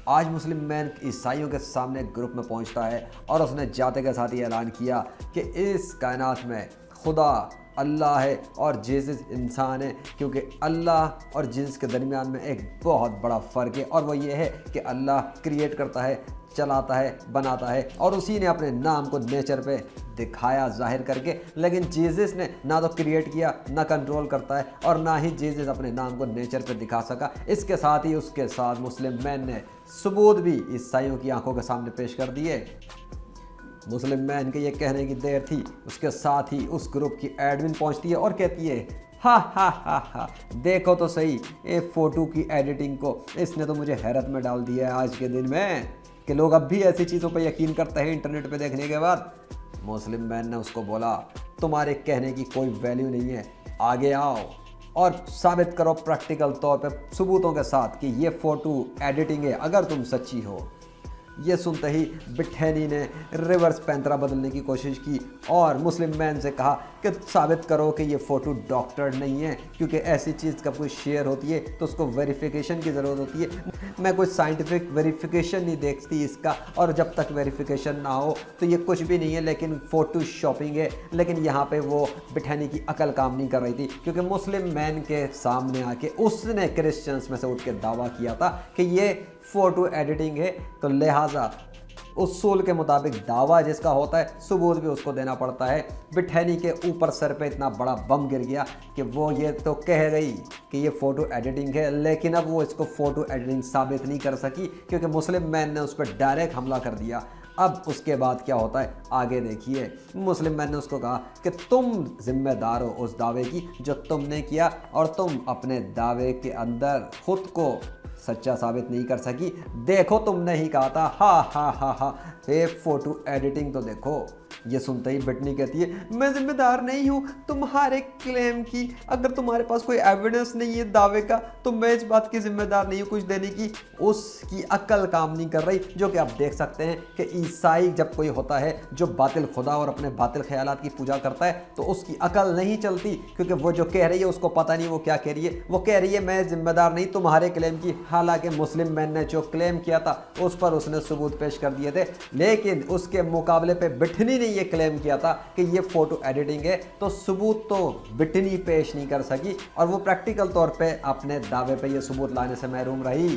आज Muslim man ईसाइयों के सामने ग्रुप में पहुंचता है और उसने जाते के साथ ही ऐलान किया कि इस कायनात में खुदा अल्लाह है और जीसस इंसान है, क्योंकि अल्लाह और जीसस के दरमियान में एक बहुत बड़ा फ़र्क है, और वो ये है कि अल्लाह क्रिएट करता है, चलाता है, बनाता है, और उसी ने अपने नाम को नेचर पे दिखाया ज़ाहिर करके। लेकिन जीसस ने ना तो क्रिएट किया, ना कंट्रोल करता है, और ना ही जीसस अपने नाम को नेचर पे दिखा सका। इसके साथ ही उसके साथ मुस्लिम मैन ने सबूत भी ईसाइयों की आंखों के सामने पेश कर दिए। मुस्लिम मैन के ये कहने की देर थी, उसके साथ ही उस ग्रुप की एडमिन पहुंचती है और कहती है, हा हा हा हा, देखो तो सही ये फ़ोटो की एडिटिंग को, इसने तो मुझे हैरत में डाल दिया है आज के दिन में कि लोग अब भी ऐसी चीज़ों पर यकीन करते हैं इंटरनेट पे देखने के बाद। मुस्लिम मैन ने उसको बोला, तुम्हारे कहने की कोई वैल्यू नहीं है, आगे आओ और साबित करो प्रैक्टिकल तौर पे सबूतों के साथ कि ये फ़ोटो एडिटिंग है, अगर तुम सच्ची हो। ये सुनते ही बिठैनी ने रिवर्स पैंतरा बदलने की कोशिश की और मुस्लिम मैन से कहा कि साबित करो कि ये फ़ोटो डॉक्टर्ड नहीं है, क्योंकि ऐसी चीज़ का कोई शेयर होती है तो उसको वेरिफिकेशन की ज़रूरत होती है। मैं कोई साइंटिफिक वेरिफिकेशन नहीं देखती इसका, और जब तक वेरिफिकेशन ना हो तो ये कुछ भी नहीं है, लेकिन फ़ोटो शॉपिंग है। लेकिन यहाँ पे वो बिठैनी की अकल काम नहीं कर रही थी, क्योंकि मुस्लिम मैन के सामने आके उसने क्रिश्चियंस में से उठ के दावा किया था कि ये फ़ोटो एडिटिंग है, तो लिहाजा उसूल के मुताबिक दावा जिसका होता है सबूत भी उसको देना पड़ता है। बिठैनी के ऊपर सर पे इतना बड़ा बम गिर गया कि वो ये तो कह गई कि ये फ़ोटो एडिटिंग है, लेकिन अब वो इसको फ़ोटो एडिटिंग साबित नहीं कर सकी, क्योंकि मुस्लिम मैन ने उस पर डायरेक्ट हमला कर दिया। अब उसके बाद क्या होता है आगे देखिए। मुस्लिम मैन ने उसको कहा कि तुम जिम्मेदार हो उस दावे की जो तुमने किया, और तुम अपने दावे के अंदर खुद को सच्चा साबित नहीं कर सकी। देखो तुमने ही कहा था, हा हा हा हा, ये फ़ोटो एडिटिंग तो देखो। ये सुनते ही बिटनी कहती है, मैं जिम्मेदार नहीं हूँ तुम्हारे क्लेम की, अगर तुम्हारे पास कोई एविडेंस नहीं है दावे का तो मैं इस बात की जिम्मेदार नहीं हूँ कुछ देने की। उसकी अक्ल काम नहीं कर रही, जो कि आप देख सकते हैं कि ईसाई जब कोई होता है जो बातिल खुदा और अपने बातिल ख्यालात की पूजा करता है तो उसकी अकल नहीं चलती, क्योंकि वो जो कह रही है उसको पता नहीं वो क्या कह रही है। वो कह रही है मैं जिम्मेदार नहीं तुम्हारे क्लेम की, हालांकि मुस्लिम मैन ने जो क्लेम किया था उस पर उसने सबूत पेश कर दिए थे, लेकिन उसके मुकाबले पे बिठनी ने ये क्लेम किया था कि ये फ़ोटो एडिटिंग है, तो सबूत तो बिटनी पेश नहीं कर सकी, और वो प्रैक्टिकल तौर पे अपने दावे पे ये सबूत लाने से महरूम रही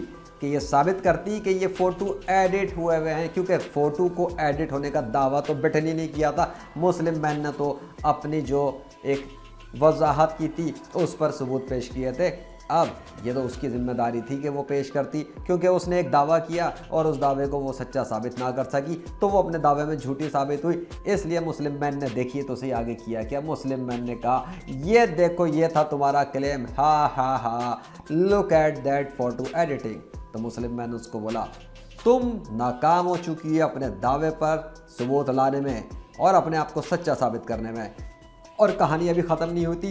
कि ये साबित करती कि ये फ़ोटो एडिट हुए हुए हैं, क्योंकि फ़ोटो को एडिट होने का दावा तो बिटनी ने किया था। मुस्लिम मैन ने तो अपनी जो एक वजाहत की थी उस पर सबूत पेश किए थे। अब ये तो उसकी ज़िम्मेदारी थी कि वो पेश करती, क्योंकि उसने एक दावा किया और उस दावे को वो सच्चा साबित ना कर सकी तो वो अपने दावे में झूठी साबित हुई। इसलिए मुस्लिम मैन ने देखिए तो सही आगे किया क्या। मुस्लिम मैन ने कहा, ये देखो ये था तुम्हारा क्लेम, हा हा हा, look at that photo editing. तो मुस्लिम मैन ने उसको बोला, तुम नाकाम हो चुकी है अपने दावे पर सबूत लाने में और अपने आप को सच्चा साबित करने में। और कहानी अभी ख़त्म नहीं होती।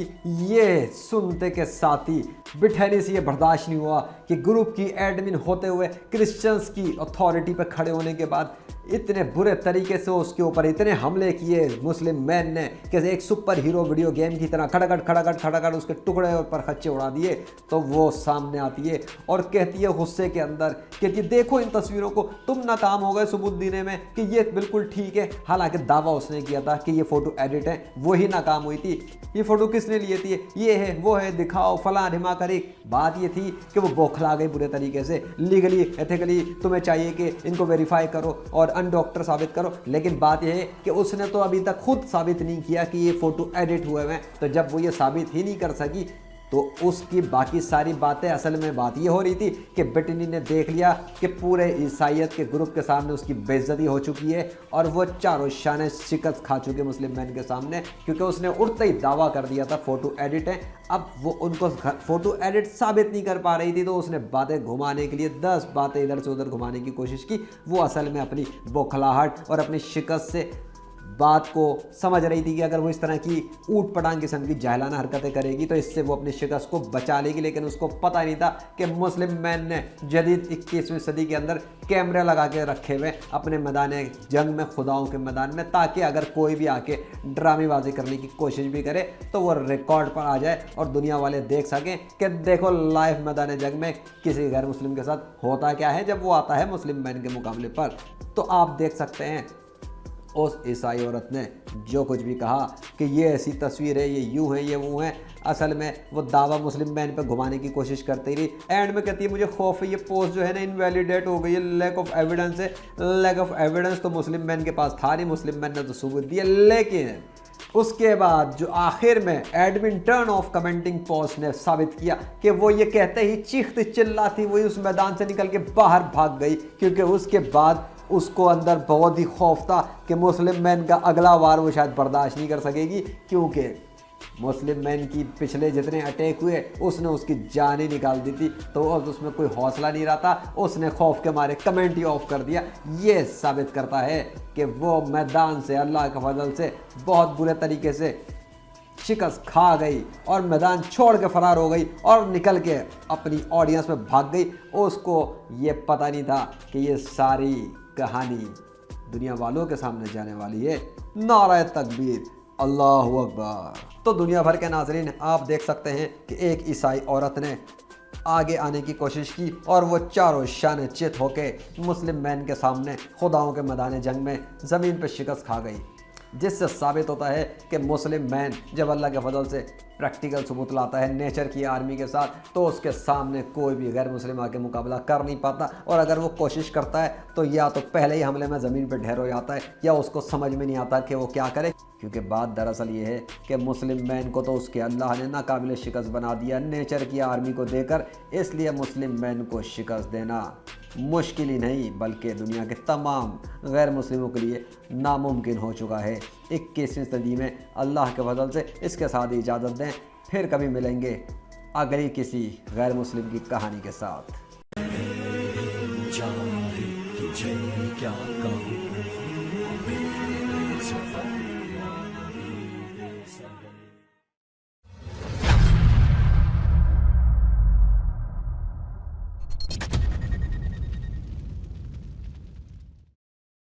ये सुनते के साथ ही बिठैनी से ये बर्दाश्त नहीं हुआ कि ग्रुप की एडमिन होते हुए क्रिश्चियंस की अथॉरिटी पर खड़े होने के बाद इतने बुरे तरीके से उसके ऊपर इतने हमले किए मुस्लिम मैन ने कि एक सुपर हीरो वीडियो गेम की तरह खड़ाखड़ खड़ाखड़ खड़ाखड़ उसके टुकड़े और पर खच्चे उड़ा दिए। तो वो सामने आती है और कहती है गुस्से के अंदर कि देखो इन तस्वीरों को, तुम नाकाम हो गए सबूत देने में कि ये बिल्कुल ठीक है। हालांकि दावा उसने किया था कि ये फ़ोटो एडिट है, वही नाकाम हुई थी। ये फ़ोटो किसने लिए थी, ये है वो है, दिखाओ फलां ढिमा करी। बात ये थी कि वो बौखला गई बुरे तरीके से। लीगली एथिकली तुम्हें चाहिए कि इनको वेरीफाई करो और अनडॉक्टर साबित करो, लेकिन बात यह है कि उसने तो अभी तक खुद साबित नहीं किया कि ये फ़ोटो एडिट हुए हैं। तो जब वो ये साबित ही नहीं कर सकी तो उसकी बाकी सारी बातें, असल में बात ये हो रही थी कि बिटनी ने देख लिया कि पूरे ईसाइयत के ग्रुप के सामने उसकी बेइज्जती हो चुकी है और वो चारों शाने शिकस्त खा चुके मुस्लिम मैन के सामने, क्योंकि उसने उड़ते ही दावा कर दिया था फ़ोटो एडिट है। अब वो उनको फ़ोटो एडिट साबित नहीं कर पा रही थी, तो उसने बातें घुमाने के लिए 10 बातें इधर से उधर घुमाने की कोशिश की। वो असल में अपनी बौखलाहट और अपनी शिकस्त से बात को समझ रही थी कि अगर वो इस तरह की ऊट पटांग किस्म की जाहिलाना हरकतें करेगी तो इससे वो अपनी शिकस्त को बचा लेगी, लेकिन उसको पता नहीं था कि मुस्लिम मैन ने जदीद 21वीं सदी के अंदर कैमरे लगा के रखे हुए अपने मैदान जंग में, खुदाओं के मैदान में, ताकि अगर कोई भी आके ड्रामेबाजी करने की कोशिश भी करे तो वो रिकॉर्ड पर आ जाए और दुनिया वाले देख सकें कि देखो लाइव मैदान जंग में किसी गैर मुस्लिम के साथ होता क्या है जब वो आता है मुस्लिम मैन के मुकाबले पर। तो आप देख सकते हैं उस ईसाई औरत ने जो कुछ भी कहा कि ये ऐसी तस्वीर है, ये यूँ है, ये वो है, असल में वो दावा मुस्लिम मैन पे घुमाने की कोशिश करती रही। एंड में कहती है मुझे खौफ है, ये पोस्ट जो है ना इनवैलिडेट हो गई है, लैक ऑफ एविडेंस है। लैक ऑफ एविडेंस तो मुस्लिम मैन के पास था नहीं, मुस्लिम मैन ने तो सबूत दिया। लेकिन उसके बाद जो आखिर में admin turn off commenting post ने साबित किया कि वो ये कहते ही चीखती चिल्लाती वही उस मैदान से निकल के बाहर भाग गई, क्योंकि उसके बाद उसको अंदर बहुत ही खौफ था कि मुस्लिम मैन का अगला वार वो शायद बर्दाश्त नहीं कर सकेगी, क्योंकि मुस्लिम मैन की पिछले जितने अटैक हुए उसने उसकी जान ही निकाल दी थी। तो अब उसमें कोई हौसला नहीं रहा था, उसने खौफ के मारे कमेंट ही ऑफ कर दिया। ये साबित करता है कि वो मैदान से अल्लाह के फजल से बहुत बुरे तरीके से शिकस्त खा गई और मैदान छोड़ के फरार हो गई और निकल के अपनी ऑडियंस में भाग गई। उसको ये पता नहीं था कि ये सारी कहानी दुनिया वालों के सामने जाने वाली है। नारा तकबीर, अल्लाह अकबर। तो दुनिया भर के नाज़रीन आप देख सकते हैं कि एक ईसाई औरत ने आगे आने की कोशिश की और वो चारों शान चित होके मुस्लिम मैन के सामने खुदाओं के मैदान जंग में ज़मीन पर शिकस्त खा गई, जिससे साबित होता है कि मुस्लिम मैन जब अल्लाह के फजल से प्रैक्टिकल सबूत लाता है नेचर की आर्मी के साथ, तो उसके सामने कोई भी गैर मुस्लिम आके मुकाबला कर नहीं पाता। और अगर वो कोशिश करता है तो या तो पहले ही हमले में ज़मीन पर ढेर हो जाता है या उसको समझ में नहीं आता कि वो क्या करे। क्योंकि बात दरअसल ये है कि मुस्लिम मैन को तो उसके अल्लाह ने नाकाबिल शिकस्त बना दिया नेचर की आर्मी को देकर, इसलिए मुस्लिम मैन को शिकस्त देना मुश्किल ही नहीं बल्कि दुनिया के तमाम गैर मुस्लिमों के लिए नामुमकिन हो चुका है। 21वीं सदी में अल्लाह के फजल से इसके साथ इजाज़त दें, फिर कभी मिलेंगे अगली किसी गैर मुस्लिम की कहानी के साथ। क्या कहूँ